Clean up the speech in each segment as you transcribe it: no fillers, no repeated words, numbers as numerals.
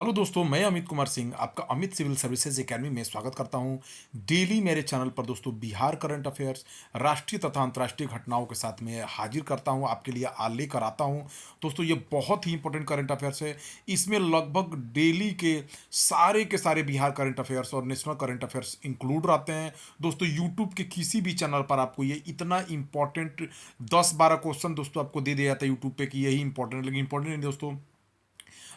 Hello दोस्तों, मैं अमित कुमार सिंह आपका अमित सिविल सर्विसेज एकेडमी में स्वागत करता हूं। डेली मेरे चैनल पर दोस्तों बिहार करंट अफेयर्स, राष्ट्रीय तथा अंतर्राष्ट्रीय घटनाओं के साथ में हाजिर करता हूं, आपके लिए लेकर आता हूं। दोस्तों ये बहुत ही इंपॉर्टेंट करंट अफेयर्स है। इसमें लगभग डेली के सारे बिहार करंट अफेयर्स और नेशनल करंट अफेयर्स इंक्लूड रहते हैं। दोस्तों यूट्यूब के किसी भी चैनल पर आपको ये इतना इंपॉर्टेंट 10-12 क्वेश्चन दोस्तों आपको दे दिया जाता है यूट्यूब पे कि यही इंपॉर्टेंट, लेकिन इंपॉर्टेंट नहीं दोस्तों।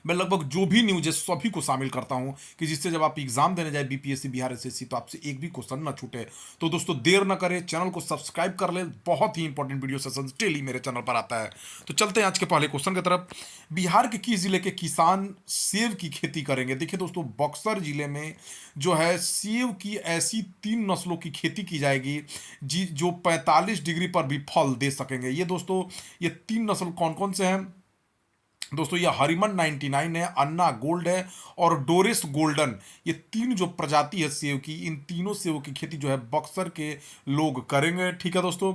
मैं लगभग जो भी न्यूज है सभी को शामिल करता हूं कि जिससे जब आप एग्जाम देने जाए बीपीएससी बिहार एसएससी तो आपसे एक भी क्वेश्चन ना छूटे। तो दोस्तों देर ना करें, चैनल को सब्सक्राइब कर ले। बहुत ही इंपॉर्टेंट वीडियो सेशन डेली मेरे चैनल पर आता है। तो चलते हैं आज के पहले क्वेश्चन की तरफ। बिहार के किस जिले के किसान सेब की खेती करेंगे? देखिए दोस्तों, बक्सर जिले में जो है सेब की ऐसी 3 नस्लों की खेती की जाएगी जी जो 45 डिग्री पर भी फल दे सकेंगे। ये दोस्तों, ये 3 नस्ल कौन कौन से हैं? दोस्तों ये हरिमन 99 है, अन्ना गोल्ड है और डोरिस गोल्डन। ये तीन जो प्रजाति है सेब की, इन तीनों सेब की खेती जो है बक्सर के लोग करेंगे। ठीक है दोस्तों,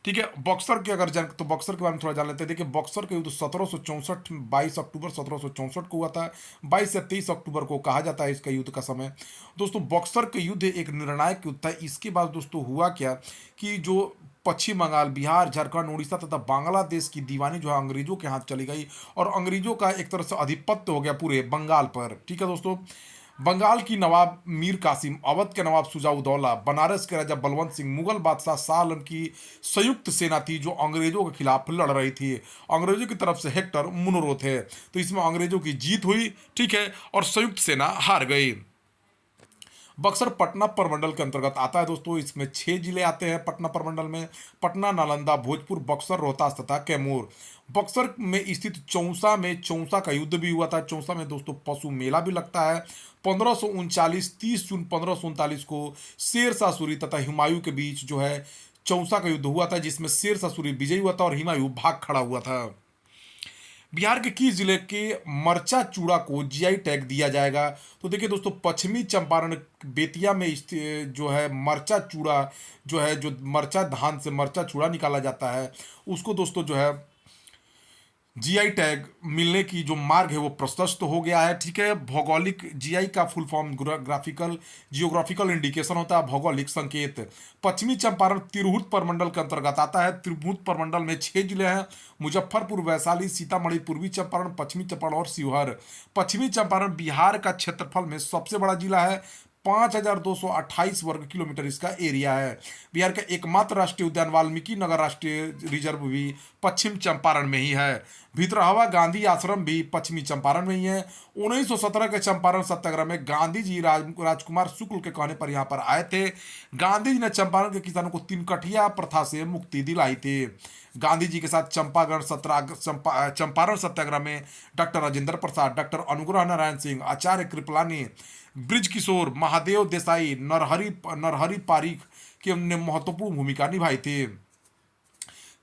ठीक है। बक्सर के अगर जान तो बक्सर के बारे में थोड़ा जान लेते हैं। देखिए बक्सर का युद्ध 1764, 22 अक्टूबर 1764 को हुआ था। 22 से 23 अक्टूबर को कहा जाता है इसका युद्ध का समय। दोस्तों बक्सर के युद्ध एक निर्णायक युद्ध था। इसके बाद दोस्तों हुआ क्या कि जो पश्चिम बंगाल, बिहार, झारखंड, उड़ीसा तथा बांग्लादेश की दीवानी जो है अंग्रेजों के हाथ चली गई और अंग्रेजों का एक तरह से आधिपत्य हो गया पूरे बंगाल पर। ठीक है दोस्तों, बंगाल की नवाब मीर कासिम, अवध के नवाब सुजाउदौला, बनारस के राजा बलवंत सिंह, मुगल बादशाह शाह आलम की संयुक्त सेना थी जो अंग्रेजों के खिलाफ लड़ रही थी। अंग्रेजों की तरफ से हेक्टर मुनरो थे, तो इसमें अंग्रेजों की जीत हुई। ठीक है, और संयुक्त सेना हार गई। बक्सर पटना प्रमंडल के अंतर्गत आता है दोस्तों। इसमें 6 जिले आते हैं पटना प्रमंडल में: पटना, नालंदा, भोजपुर, बक्सर, रोहतास तथा कैमूर। बक्सर में स्थित चौसा में चौसा का युद्ध भी हुआ था। चौसा में दोस्तों पशु मेला भी लगता है। 1539, 30 जून 1539 को शेरशाह सूरी तथा हुमायूं के बीच जो है चौसा का युद्ध हुआ था, जिसमें शेरशाह सूरी विजयी हुआ था और हुमायूं भाग खड़ा हुआ था। बिहार के किस जिले के मरचा चूड़ा को जीआई टैग दिया जाएगा? तो देखिए दोस्तों, पश्चिमी चंपारण बेतिया में जो है मरचा चूड़ा, जो है जो मरचा धान से मरचा चूड़ा निकाला जाता है, उसको दोस्तों जो है जीआई टैग मिलने की जो मार्ग है वो प्रशस्त हो गया है। ठीक है, भौगोलिक जीआई का full form graphical geographical indication होता है, भौगोलिक संकेत। पश्चिमी चंपारण तिरहुत प्रमंडल के अंतर्गत आता है। तिरहुत प्रमंडल में 6 जिले हैं: मुजफ्फरपुर, वैशाली, सीतामढ़ी, पूर्वी चंपारण, पश्चिमी चंपारण और शिवहर। पश्चिमी चंपारण बिहार का क्षेत्रफल में सबसे बड़ा जिला है। 5228 वर्ग किलोमीटर इसका एरिया है। बिहार का एकमात्र राष्ट्रीय उद्यान वाल्मीकि नगर राष्ट्रीय रिजर्व भी पश्चिम चंपारण में ही है। भितरहवा गांधी आश्रम भी पश्चिमी चंपारण में ही है। 1917 के चंपारण सत्याग्रह में गांधी जी राजकुमार शुक्ल के कहने पर यहाँ पर आए थे। गांधी जी ने चंपारण के किसानों को तिनकठिया प्रथा से मुक्ति दिलाई थी। गांधी जी के साथ चंपारण सत्याग्रह में doctor Rajendra Prasad, doctor Anugrah Narayan Singh, Acharya Kripalani, bridge किशोर, महादेव देसाई, नरहरि नरहरि पारिक की ने महत्वपूर्ण भूमिका निभाई थी।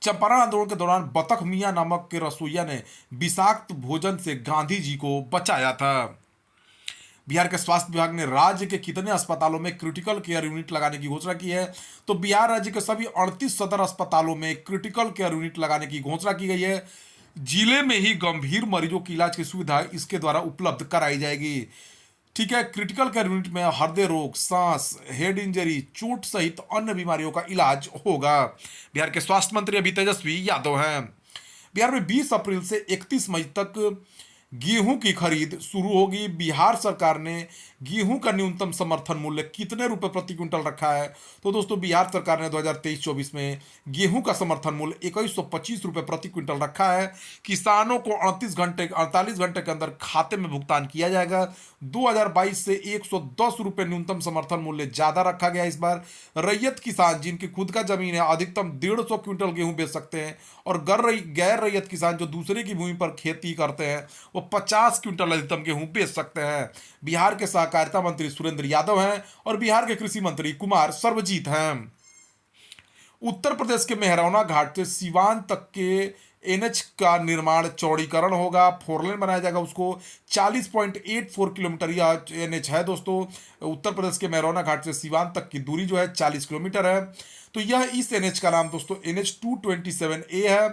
चंपारण आंदोलन के दौरान बतख मियां नामक के रसोइया ने विषाक्त भोजन से गांधी जी को बचाया था। बिहार के स्वास्थ्य विभाग ने राज्य के कितने अस्पतालों में क्रिटिकल केयर यूनिट लगाने की घोषणा की है? तो बिहार राज्य के सभी 38 सदर अस्पतालों में क्रिटिकल केयर यूनिट लगाने की घोषणा की गई है। जिले में ही गंभीर मरीजों की इलाज की सुविधा इसके द्वारा उपलब्ध कराई जाएगी। ठीक है, क्रिटिकल केयर यूनिट में हृदय रोग, सांस, हेड इंजरी, चोट सहित अन्य बीमारियों का इलाज होगा। बिहार के स्वास्थ्य मंत्री अभी तेजस्वी यादव हैं। बिहार में 20 अप्रैल से 31 मई तक गेहूं की खरीद शुरू होगी। बिहार सरकार ने गेहूं का न्यूनतम समर्थन मूल्य कितने रुपए प्रति क्विंटल रखा है? तो दोस्तों बिहार सरकार ने 2023-24 में गेहूं का समर्थन मूल्य 2125 रुपए प्रति क्विंटल रखा है। किसानों को 48 घंटे के अंदर खाते में भुगतान किया जाएगा। 2022 से 110 रुपए न्यूनतम समर्थन मूल्य ज्यादा रखा गया इस बार। रैयत किसान जिनकी खुद का जमीन है अधिकतम 150 क्विंटल गेहूं बेच सकते हैं, और गैर रैयत किसान जो दूसरे की भूमि पर खेती करते हैं वो 50 क्विंटल अधिकतम गेहूं बेच सकते हैं। बिहार के सहकारिता मंत्री सुरेंद्र यादव हैं और बिहार के कृषि मंत्री कुमार सर्वजीत हैं। उत्तर प्रदेश के मेहरौना घाट से सीवान तक के एनएच का निर्माण, चौड़ीकरण होगा, फोरलेन बनाया जाएगा उसको। 40.84 किलोमीटर यह एनएच है दोस्तों। उत्तर प्रदेश के मेहरौना घाट से सीवान तक की दूरी जो है 40 किलोमीटर है। तो यह इस एनएच का नाम दोस्तों NH 227A है।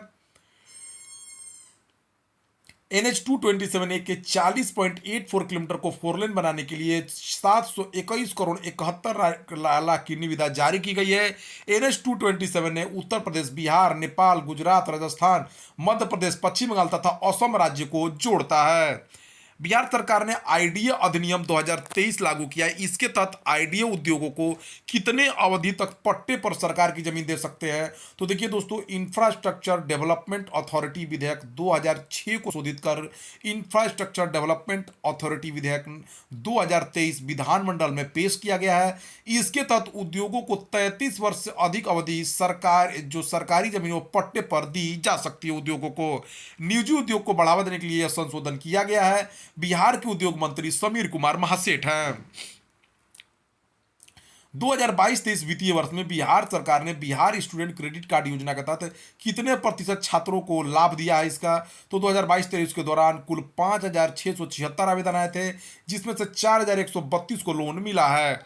NH-227A के 40.84 किलोमीटर को फोर लेन बनाने के लिए 721 करोड़ 71 लाख की निविदा जारी की गई है। NH-227 ने उत्तर प्रदेश, बिहार, नेपाल, गुजरात, राजस्थान, मध्य प्रदेश, पश्चिम बंगाल तथा असम राज्य को जोड़ता है। बिहार सरकार ने आईडीए अधिनियम 2023 लागू किया है। इसके तहत आईडीए उद्योगों को कितने अवधि तक पट्टे पर सरकार की जमीन दे सकते हैं? तो देखिए दोस्तों, इंफ्रास्ट्रक्चर डेवलपमेंट अथॉरिटी विधेयक 2006 को शोधित कर इंफ्रास्ट्रक्चर डेवलपमेंट अथॉरिटी विधेयक 2023 विधानमंडल में पेश किया गया है। इसके तहत उद्योगों को 33 वर्ष से अधिक अवधि सरकारी जमीनों पट्टे पर दी जा सकती है। उद्योगों को निजी उद्योग को बढ़ावा देने के लिए यह संशोधन किया गया है। बिहार के उद्योग मंत्री समीर कुमार महासेठ हैं। 2022-23 वित्तीय वर्ष में बिहार सरकार ने बिहार स्टूडेंट क्रेडिट कार्ड योजना के तहत कितने प्रतिशत छात्रों को लाभ दिया है इसका? तो 2022-23 के दौरान कुल 5,676 आवेदन आए थे, जिसमें से 4,132 को लोन मिला है।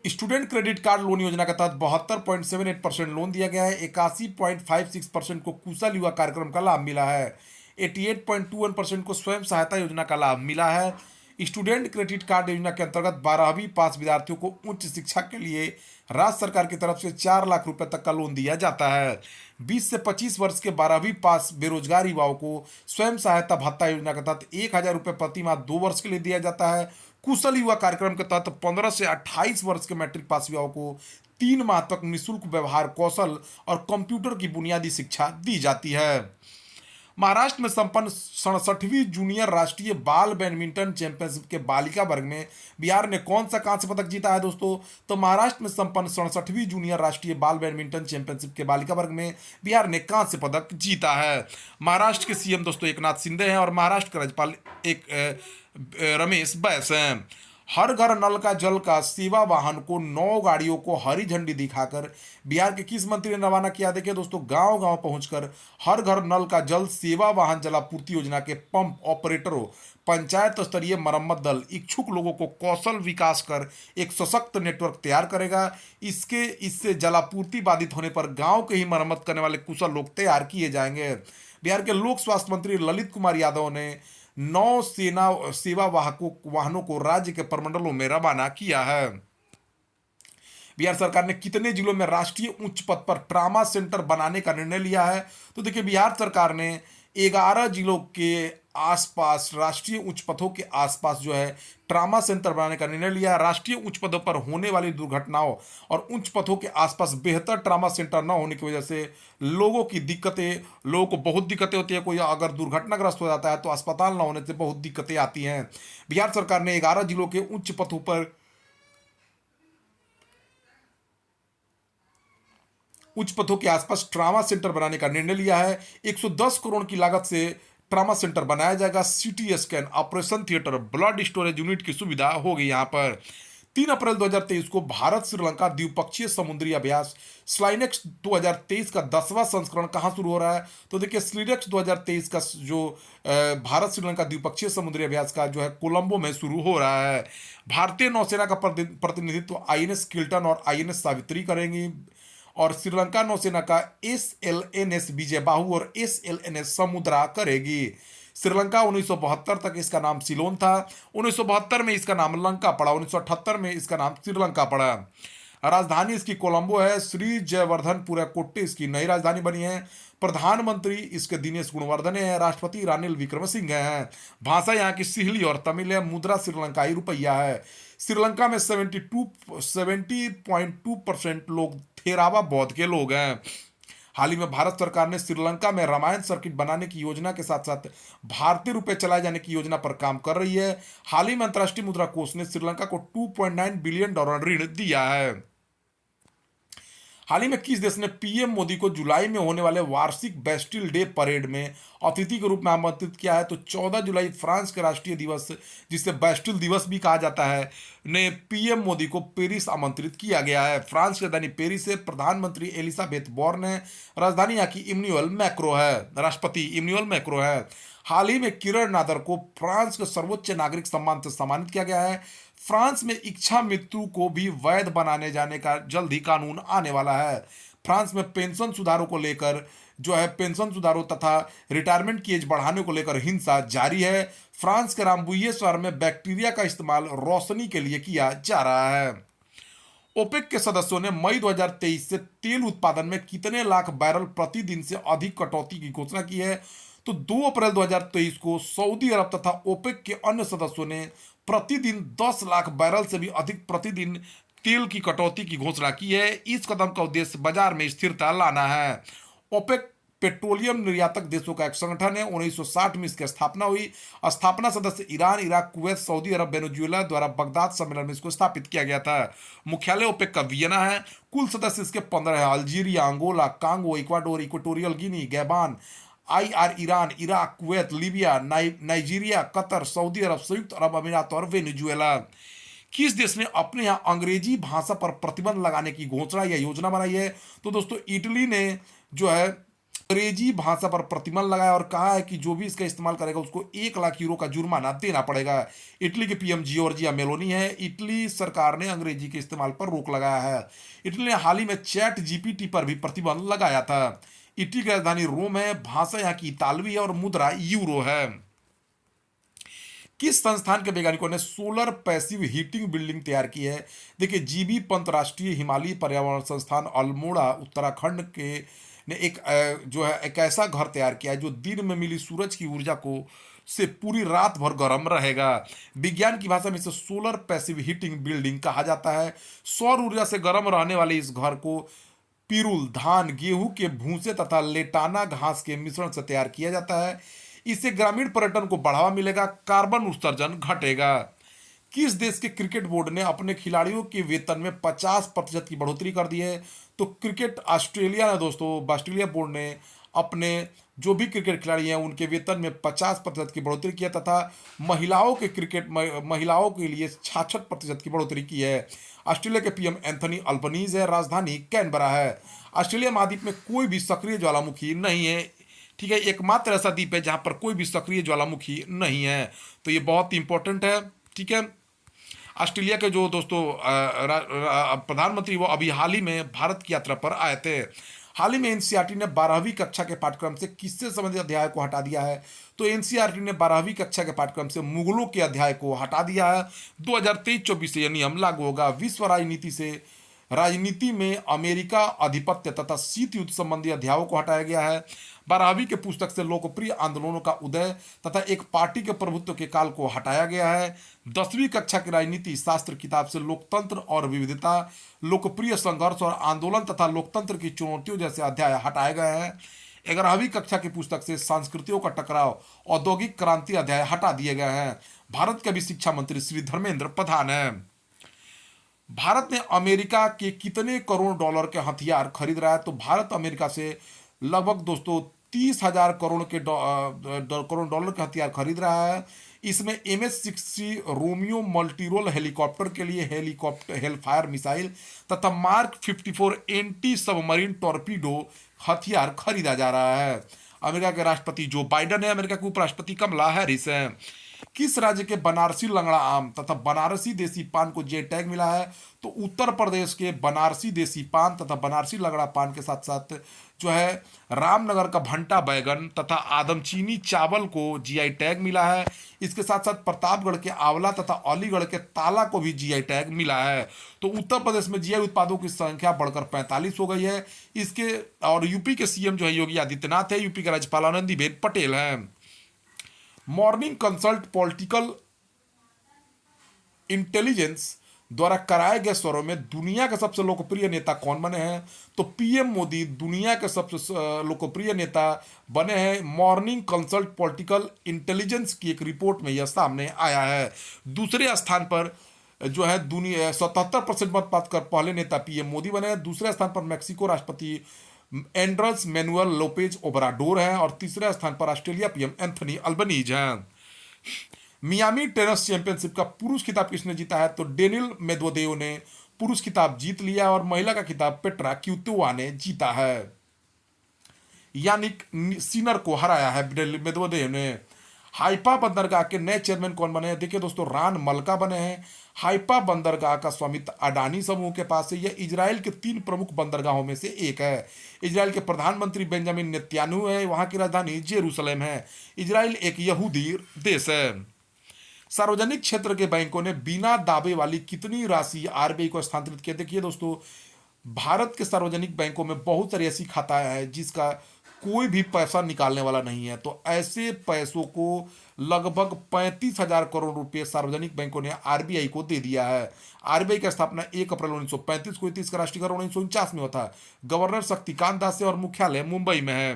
स्टूडेंट क्रेडिट कार्ड लोन योजना के तहत 72.78% लोन दिया गया है। 81.56% को कुशल युवा कार्यक्रम का लाभ मिला है। 88.21% को स्वयं सहायता योजना का लाभ मिला है। स्टूडेंट क्रेडिट कार्ड योजना के अंतर्गत 12वीं पास विद्यार्थियों को उच्च शिक्षा के लिए राज्य सरकार की तरफ से 4 लाख रुपए तक का लोन दिया जाता है। 20 से 25 वर्ष के 12वीं पास बेरोजगार युवाओं को स्वयं सहायता भत्ता योजना के तहत 1,000 रुपये प्रति माह 2 वर्ष के लिए दिया जाता है। कुशल युवा कार्यक्रम के तहत 15 से 28 वर्ष के मैट्रिक पास युवाओं को 3 माह तक निःशुल्क व्यवहार कौशल और कंप्यूटर की बुनियादी शिक्षा दी जाती है। महाराष्ट्र में संपन्न 67वीं जूनियर राष्ट्रीय बाल बैडमिंटन चैंपियनशिप के बालिका वर्ग में बिहार ने कौन सा कांस्य पदक जीता है दोस्तों? तो महाराष्ट्र में संपन्न 67वीं जूनियर राष्ट्रीय बाल बैडमिंटन चैंपियनशिप के बालिका वर्ग में बिहार ने कांस्य पदक जीता है। महाराष्ट्र के सीएम दोस्तों एकनाथ शिंदे हैं और महाराष्ट्र के राज्यपाल रमेश बैस हैं। हर घर नल का जल का सेवा वाहन को 9 गाड़ियों को हरी झंडी दिखाकर बिहार के किस मंत्री ने रवाना किया? देखिए दोस्तों, गांव गांव पहुंचकर हर घर नल का जल सेवा वाहन जलापूर्ति योजना के पंप ऑपरेटरों, पंचायत स्तरीय मरम्मत दल इच्छुक लोगों को कौशल विकास कर एक सशक्त नेटवर्क तैयार करेगा। इससे जलापूर्ति बाधित होने पर गांव के ही मरम्मत करने वाले कुशल लोग तैयार किए जाएंगे। बिहार के लोक स्वास्थ्य मंत्री ललित कुमार यादव ने 9 सेना सेवा वाहनों को राज्य के प्रमंडलों में रवाना किया है। बिहार सरकार ने कितने जिलों में राष्ट्रीय उच्च पथ पर ट्रामा सेंटर बनाने का निर्णय लिया है? तो देखिए, बिहार सरकार ने 11 जिलों के आसपास राष्ट्रीय उच्च पथों के आसपास जो है ट्रामा सेंटर बनाने का निर्णय लिया है। राष्ट्रीय उच्च पथों पर होने वाली दुर्घटनाओं और उच्च पथों के आसपास बेहतर ट्रामा सेंटर न होने की वजह से लोगों को बहुत दिक्कतें होती है। कोई अगर दुर्घटनाग्रस्त हो जाता है तो अस्पताल न होने से बहुत दिक्कतें आती हैं। बिहार सरकार ने 11 जिलों के उच्च पथों पर के आसपास ट्रामा सेंटर बनाने का निर्णय लिया है। 110 करोड़ की लागत से ट्रामा सेंटर बनाया जाएगा। CT scan, operation theatre, blood storage unit की सुविधा होगी यहाँ पर। 3 अप्रैल 2023 को भारत श्रीलंका द्विपक्षीय समुद्री अभ्यास स्लाइनेक्स 2023 का 10वां संस्करण कहाँ शुरू हो रहा है? तो देखिए, स्लाइनेक्स 2023 का जो भारत श्रीलंका द्विपक्षीय समुद्री अभ्यास का जो है कोलंबो में शुरू हो रहा है। भारतीय नौसेना का प्रतिनिधित्व आईएनएस किल्टन और आईएनएस सावित्री करेंगी और श्रीलंका नौसेना का SLNS विजय बाहु और SLNS समुद्रा करेगी। श्रीलंका 1972 तक इसका नाम सिलोन था। 1972 में इसका नाम लंका पड़ा। 1978 में इसका नाम श्रीलंका पड़ा। राजधानी इसकी कोलंबो है। श्री जयवर्धनपुरा कोट्टे इसकी नई राजधानी बनी है। प्रधानमंत्री इसके दिनेश गुणवर्धने हैं। राष्ट्रपति रानिल विक्रमसिंघे हैं। भाषा यहाँ की सिहली और तमिल है। मुद्रा श्रीलंकाई रुपया है। श्रीलंका में 70.2% लोग थेरावा बौद्ध के लोग हैं। हाल ही में भारत सरकार ने श्रीलंका में रामायण सर्किट बनाने की योजना के साथ साथ भारतीय रुपए चलाए जाने की योजना पर काम कर रही है। हाल ही में अंतर्राष्ट्रीय मुद्रा कोष ने श्रीलंका को $2.9 बिलियन ऋण दिया है। हाल ही में किस देश ने पीएम मोदी को जुलाई में होने वाले वार्षिक बेस्टिल डे परेड में अतिथि के रूप में आमंत्रित किया है? तो 14 जुलाई फ्रांस के राष्ट्रीय दिवस, जिसे बेस्टिल दिवस भी कहा जाता है, ने पीएम मोदी को पेरिस आमंत्रित किया गया है। फ्रांस की राजधानी पेरिस से प्रधानमंत्री एलिजाबेथ बोर्न है। राजधानी यहाँ की इमैनुअल मैक्रो है। राष्ट्रपति इमैनुअल मैक्रो है। हाल ही में किरण नादर को फ्रांस के सर्वोच्च नागरिक सम्मान से सम्मानित किया गया है। फ्रांस में इच्छा मृत्यु को भी वैध बनाने जाने का जल्द ही कानून आने वाला है। फ्रांस में पेंशन सुधारों को लेकर जो है पेंशन सुधारों तथा रिटायरमेंट की एज बढ़ाने को लेकर हिंसा जारी है। फ्रांस के रामबुये शहर में बैक्टीरिया का इस्तेमाल रोशनी के लिए किया जा रहा है। ओपेक के सदस्यों ने मई 2023 से तेल उत्पादन में कितने लाख बैरल प्रतिदिन से अधिक कटौती की घोषणा की है? तो 2 अप्रैल 2023 को सऊदी अरब तथा ओपेक के अन्य सदस्यों ने प्रतिदिन 10 लाख बैरल से भी अधिक प्रतिदिन तेल की कटौती की घोषणा की है। इस कदम का उद्देश्य बाजार में स्थिरता लाना है। ओपेक पेट्रोलियम निर्यातक देशों का एक संगठन है। 1960 में इसकी स्थापना हुई। स्थापना सदस्य ईरान, इराक, कुवैत, सऊदी अरब, वेनेजुएला द्वारा बगदाद सम्मेलन में इसको स्थापित किया गया था। मुख्यालय ओपेक का वियना है। कुल सदस्य इसके 15 है। Algeria, Angola, Congo, Ecuador, Equatorial Guinea, Gabon, IR, Iran, Iraq, Kuwait, Libya, Nigeria, Qatar, Saudi Arabia, संयुक्त अरब अमीरात और वेनेजुएला। किस देश ने अपने यहाँ अंग्रेजी भाषा पर प्रतिबंध लगाने की घोषणा या योजना बनाई है? तो दोस्तों इटली ने जो है अंग्रेजी भाषा पर प्रतिबंध लगाया और कहा है कि जो भी इसका इस्तेमाल करेगा उसको 1 लाख यूरो का जुर्माना देना पड़ेगा। इटली के पीएम जियोर्जिया मेलोनी है। इटली सरकार ने अंग्रेजी के इस्तेमाल पर रोक लगाया है। इटली ने हाल ही में चैट जीपीटी पर भी प्रतिबंध लगाया था। इटली की राजधानी रोम है। भाषा यहाँ की इतालवी है और मुद्रा यूरो है। किस संस्थान के वैज्ञानिकों ने सोलर पैसिव हीटिंग बिल्डिंग तैयार की है? देखिए, जीबी पंत राष्ट्रीय हिमालयी पर्यावरण संस्थान अल्मोड़ा उत्तराखंड के ने जो है एक ऐसा घर तैयार किया है जो दिन में मिली सूरज की ऊर्जा को से पूरी रात भर गर्म रहेगा। विज्ञान की भाषा में इसे सोलर पैसिव हीटिंग बिल्डिंग कहा जाता है। सौर ऊर्जा से गर्म रहने वाले इस घर को पिरुल, धान, गेहूं के भूसे तथा लेटाना घास के मिश्रण से तैयार किया जाता है। इससे ग्रामीण पर्यटन को बढ़ावा मिलेगा, कार्बन उत्सर्जन घटेगा। किस देश के क्रिकेट बोर्ड ने अपने खिलाड़ियों के वेतन में 50% की बढ़ोतरी कर दी है? तो क्रिकेट ऑस्ट्रेलिया ने दोस्तों ऑस्ट्रेलिया बोर्ड ने अपने जो भी क्रिकेट खिलाड़ी हैं उनके वेतन में 50% की बढ़ोतरी किया तथा महिलाओं के लिए 66% की बढ़ोतरी की है। ऑस्ट्रेलिया के पीएम एंथनी अल्बनीज है। राजधानी कैनबरा है। ऑस्ट्रेलिया महाद्वीप में कोई भी सक्रिय ज्वालामुखी नहीं है। ठीक है, एकमात्र ऐसा द्वीप है जहां पर कोई भी सक्रिय ज्वालामुखी नहीं है। तो ये बहुत इंपॉर्टेंट है। ठीक है, ऑस्ट्रेलिया के जो दोस्तों प्रधानमंत्री वो अभी हाल ही में भारत की यात्रा पर आए थे। हाल ही में एनसीईआरटी ने 12वीं कक्षा के पाठ्यक्रम से किससे संबंधित अध्याय को हटा दिया है? तो एनसीईआरटी ने 12वीं कक्षा के पाठ्यक्रम से मुगलों के अध्याय को हटा दिया है। 2023-24 से यह नियम लागू होगा। विश्व राजनीति में अमेरिका अधिपत्य तथा शीत युद्ध संबंधी अध्यायों को हटाया गया है। 12वीं के पुस्तक से लोकप्रिय आंदोलनों का उदय तथा एक पार्टी के प्रभुत्व के काल को हटाया गया है। 10वीं कक्षा की राजनीति शास्त्र किताब से लोकतंत्र और विविधता, लोकप्रिय संघर्ष और आंदोलन तथा लोकतंत्र की चुनौतियों जैसे अध्याय हटाए गए हैं। 11वीं कक्षा की पुस्तक से संस्कृतियों का टकराव, औद्योगिक क्रांति अध्याय हटा दिए गए हैं। भारत के भी शिक्षा मंत्री श्री धर्मेंद्र प्रधान है। भारत ने अमेरिका के कितने करोड़ डॉलर के हथियार खरीद रहा है? तो भारत अमेरिका से लगभग दोस्तों 30,000 करोड़ डॉलर के हथियार खरीद रहा है। इसमें MS-60 रोमियो मल्टीरोल हेलीकॉप्टर के लिए हेलफायर मिसाइल तथा मार्क 54 एंटी सबमरीन टॉर्पीडो हथियार खरीदा जा रहा है। अमेरिका के राष्ट्रपति जो बाइडन है। अमेरिका के उपराष्ट्रपति कमला हैरिस है। किस राज्य के बनारसी लंगड़ा आम तथा बनारसी देसी पान को जे टैग मिला है? तो उत्तर प्रदेश के बनारसी देसी पान तथा बनारसी लंगड़ा पान के साथ साथ जो है रामनगर का भंटा बैगन तथा आदमचीनी चावल को जीआई टैग मिला है। इसके साथ साथ प्रतापगढ़ के आंवला तथा अलीगढ़ के ताला को भी जीआई टैग मिला है। तो उत्तर प्रदेश में जीआई उत्पादों की संख्या बढ़कर 45 हो गई है। इसके और यूपी के सीएम जो है योगी आदित्यनाथ है। यूपी के राज्यपाल आनंदीबेन पटेल है। मॉर्निंग कंसल्ट पॉलिटिकल इंटेलिजेंस द्वारा कराए गए सर्वे में दुनिया के सबसे लोकप्रिय नेता कौन बने हैं? तो पीएम मोदी दुनिया के सबसे लोकप्रिय नेता बने हैं। मॉर्निंग कंसल्ट पॉलिटिकल इंटेलिजेंस की एक रिपोर्ट में यह सामने आया है। दूसरे स्थान पर जो है दुनिया 77% मत पाकर पहले नेता पीएम मोदी बने हैं। दूसरे स्थान पर मैक्सिको राष्ट्रपति एंड्रेस मैनुअल लोपेज ओब्राडोर हैं और तीसरे स्थान पर ऑस्ट्रेलिया पीएम एंथनी अल्बनीज हैं। मियामी टेनिस चैंपियनशिप का पुरुष खिताब किसने जीता है? तो डेनिल मेदवेदेव ने पुरुष खिताब जीत लिया और महिला का खिताब पेट्रा क्विटोवा ने जीता है। यानिक सिनर को हराया है मेदवेदेव ने। हाइफा बंदरगाह के नए चेयरमैन कौन बने हैं? देखिए दोस्तों, रान मलका बने हैं। हाइफा बंदरगाह का स्वामित्व अडानी समूह के पास है। यह इजराइल के 3 प्रमुख बंदरगाहों में से एक है। इजराइल के प्रधानमंत्री बेंजामिन नेतन्याहू है। वहां की राजधानी जेरूसलम है। इजराइल एक यहूदी देश है। सार्वजनिक क्षेत्र के बैंकों ने बिना दावे वाली कितनी राशि आरबीआई को हस्तांतरित किया? देखिए दोस्तों, भारत के सार्वजनिक बैंकों में बहुत सारी ऐसी खाताएं हैं जिसका कोई भी पैसा निकालने वाला नहीं है। तो ऐसे पैसों को लगभग 35,000 करोड़ रुपए सार्वजनिक बैंकों ने आरबीआई को दे दिया है। आरबीआई की स्थापना 1 अप्रैल 1935 को हुई थी। इसका राष्ट्रीयकरण 1949 में हुआ था। गवर्नर शक्तिकांत दास है और मुख्यालय मुंबई में है।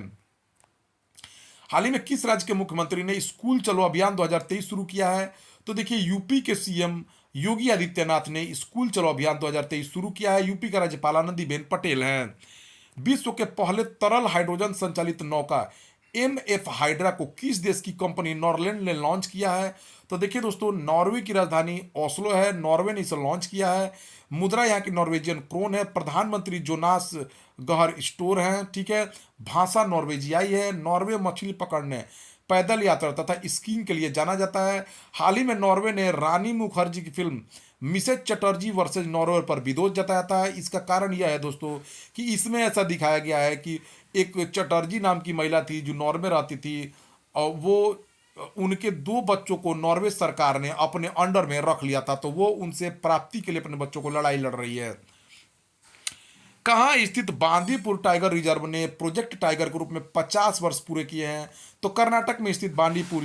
हाल ही में किस राज्य के मुख्यमंत्री ने स्कूल चलो अभियान 2023 शुरू किया है? तो देखिए, यूपी के सीएम योगी आदित्यनाथ ने स्कूल चलो अभियान 2023 शुरू किया है। यूपी का राज्यपाल आनंदीबेन पटेल हैं। विश्व के पहले तरल हाइड्रोजन संचालित नौका एमएफ हाइड्रा को किस देश की कंपनी नॉरलैंड ने लॉन्च किया है? तो देखिए दोस्तों, नॉर्वे की राजधानी ओस्लो है। नॉर्वे ने इसे लॉन्च किया है। मुद्रा यहाँ की नॉर्वेजियन क्रोन है। प्रधानमंत्री जोनास गहर स्टोर हैं। ठीक है। भाषा नॉर्वेजियाई है। नॉर्वे मछली पकड़ने, पैदल यात्रा तथा स्कीइंग के लिए जाना जाता है। हाल ही में नॉर्वे ने रानी मुखर्जी की film Mrs Chatterjee versus Norway पर विरोध जताया है। इसका कारण यह है दोस्तों कि इसमें ऐसा दिखाया गया है कि एक चटर्जी नाम की महिला थी जो नॉर्वे रहती थी, और वो उनके 2 बच्चों को नॉर्वे सरकार ने अपने अंडर में रख लिया था। तो वो उनसे प्राप्ति के लिए अपने बच्चों को लड़ाई लड़ रही है। कहाँ स्थित बांदीपुर टाइगर रिजर्व ने प्रोजेक्ट टाइगर के रूप में 50 वर्ष पूरे किए हैं? तो कर्नाटक में स्थित बांदीपुर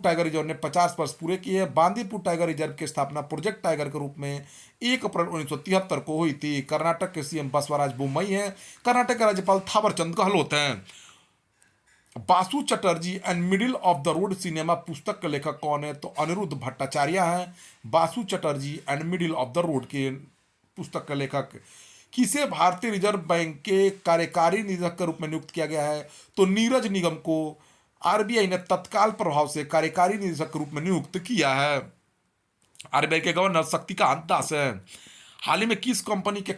टाइगर रिजर्व ने 50 वर्ष पूरे किए हैं। बांदीपुर टाइगर रिजर्व की स्थापना प्रोजेक्ट टाइगर के रूप में 1 अप्रैल 1973 को हुई थी। कर्नाटक के सीएम बसवराज बोम्मई हैं। कर्नाटक के राज्यपाल थावरचंद गहलोत हैं। Basu Chatterjee and middle of the road cinema पुस्तक के लेखक कौन है? तो अनिरुद्ध भट्टाचार्य हैं। Basu Chatterjee and middle of the road के पुस्तक के लेखक। किसे भारतीय रिजर्व बैंक के कार्यकारी निदेशक के रूप में नियुक्त किया गया है? तो नीरज निगम को आरबीआई ने तत्काल प्रभाव से कार्यकारी निदेशक के रूप में नियुक्त किया है। आरबीआई के गवर्नर शक्तिकांत दास है। हाल ही में किस कंपनी के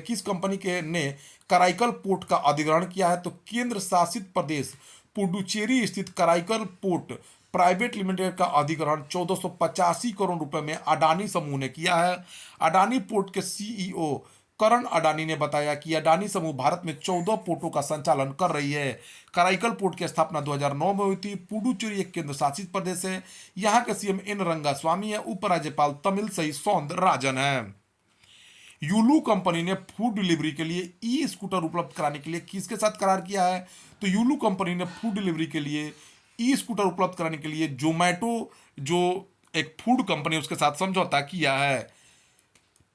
किस कंपनी के ने कराईकल पोर्ट का अधिग्रहण किया है? तो केंद्र शासित प्रदेश पुडुचेरी स्थित कराईकल पोर्ट प्राइवेट लिमिटेड का अधिग्रहण 1485 करोड़ रुपए में अडानी समूह ने किया है। अडानी पोर्ट के सीईओ करण अडानी ने बताया कि अडानी समूह भारत में 14 पोर्टों का संचालन कर रही है। कराईकल पोर्ट की स्थापना 2009 में हुई थी। पुडुचेरी एक केंद्र शासित प्रदेश है। यहाँ के सीएम एन रंगास्वामी है। उपराज्यपाल तमिलसई सौंदरराजन है। यूलू कंपनी ने फूड डिलीवरी के लिए ई स्कूटर उपलब्ध कराने के लिए किसके साथ करार किया है? तो यूलू कंपनी ने फूड डिलीवरी के लिए ई स्कूटर उपलब्ध कराने के लिए जोमैटो, जो एक फूड कंपनी, उसके साथ समझौता किया है।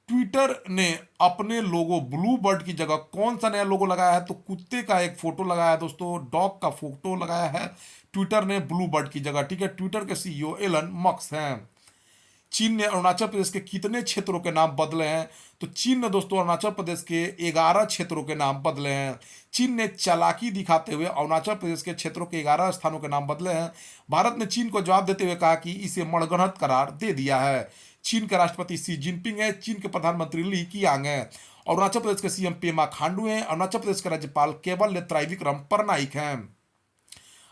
ट्विटर ने अपने लोगो ब्लू बर्ड की जगह कौन सा नया लोगो लगाया है? तो कुत्ते का एक फोटो लगाया है दोस्तों, डॉग का फोटो लगाया है ट्विटर ने ब्लू बर्ड की जगह। ठीक है। ट्विटर के सीईओ एलन मस्क हैं। चीन ने अरुणाचल प्रदेश के कितने क्षेत्रों के नाम बदले हैं? तो चीन ने दोस्तों अरुणाचल प्रदेश के 11 क्षेत्रों के नाम बदले हैं। चीन ने चालाकी दिखाते हुए अरुणाचल प्रदेश के क्षेत्रों के 11 स्थानों के नाम बदले हैं। भारत ने चीन को जवाब देते हुए कहा कि इसे मनगढ़ंत करार दे दिया है। चीन के राष्ट्रपति शी जिनपिंग है। चीन के प्रधानमंत्री ली कियांग हैं। अरुणाचल प्रदेश के सीएम पेमा खांडू हैं। अरुणाचल प्रदेश के राज्यपाल केवल त्रैविक्रम परनाइक हैं।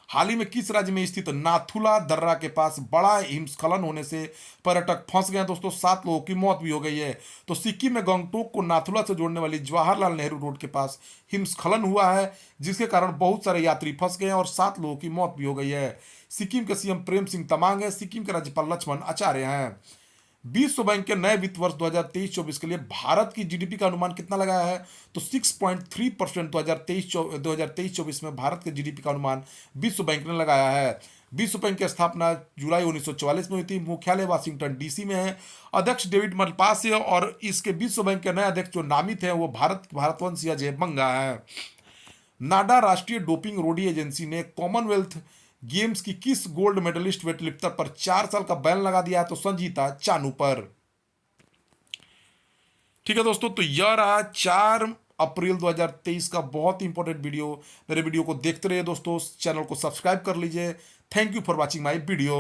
हाल ही में किस राज्य में स्थित नाथुला दर्रा के पास बड़ा हिमस्खलन होने से पर्यटक फंस गए दोस्तों? 7 लोगों की मौत भी हो गई है। तो सिक्किम में गंगटोक को नाथुला से जोड़ने वाली जवाहरलाल नेहरू रोड के पास हिमस्खलन हुआ है, जिसके कारण बहुत सारे यात्री फंस गए हैं और 7 लोगों की मौत भी हो गई है। सिक्किम के सीएम प्रेम सिंह तमांग है। सिक्किम के राज्यपाल लक्ष्मण आचार्य हैं। विश्व बैंक के नए वित्त वर्ष 2023-24 के लिए भारत की जीडीपी का अनुमान कितना लगाया है? तो 6.3% 2023-24 में भारत के जीडीपी का अनुमान विश्व बैंक ने लगाया है। विश्व बैंक की स्थापना जुलाई 1944 में हुई थी। मुख्यालय वाशिंगटन डीसी में है। अध्यक्ष डेविड मलपास है और इसके विश्व बैंक के नए अध्यक्ष जो नामित है वो भारतवंशी अजय बंगा है। नाडा राष्ट्रीय डोपिंग रोधी एजेंसी ने कॉमनवेल्थ गेम्स की किस गोल्ड मेडलिस्ट वेटलिफ्टर पर 4 साल का बैन लगा दिया है? तो संजीता चानू पर। ठीक है दोस्तों, तो यह रहा 4 अप्रैल 2023 का बहुत ही इंपॉर्टेंट वीडियो। मेरे वीडियो को देखते रहिए दोस्तों, चैनल को सब्सक्राइब कर लीजिए। Thank you for watching my video.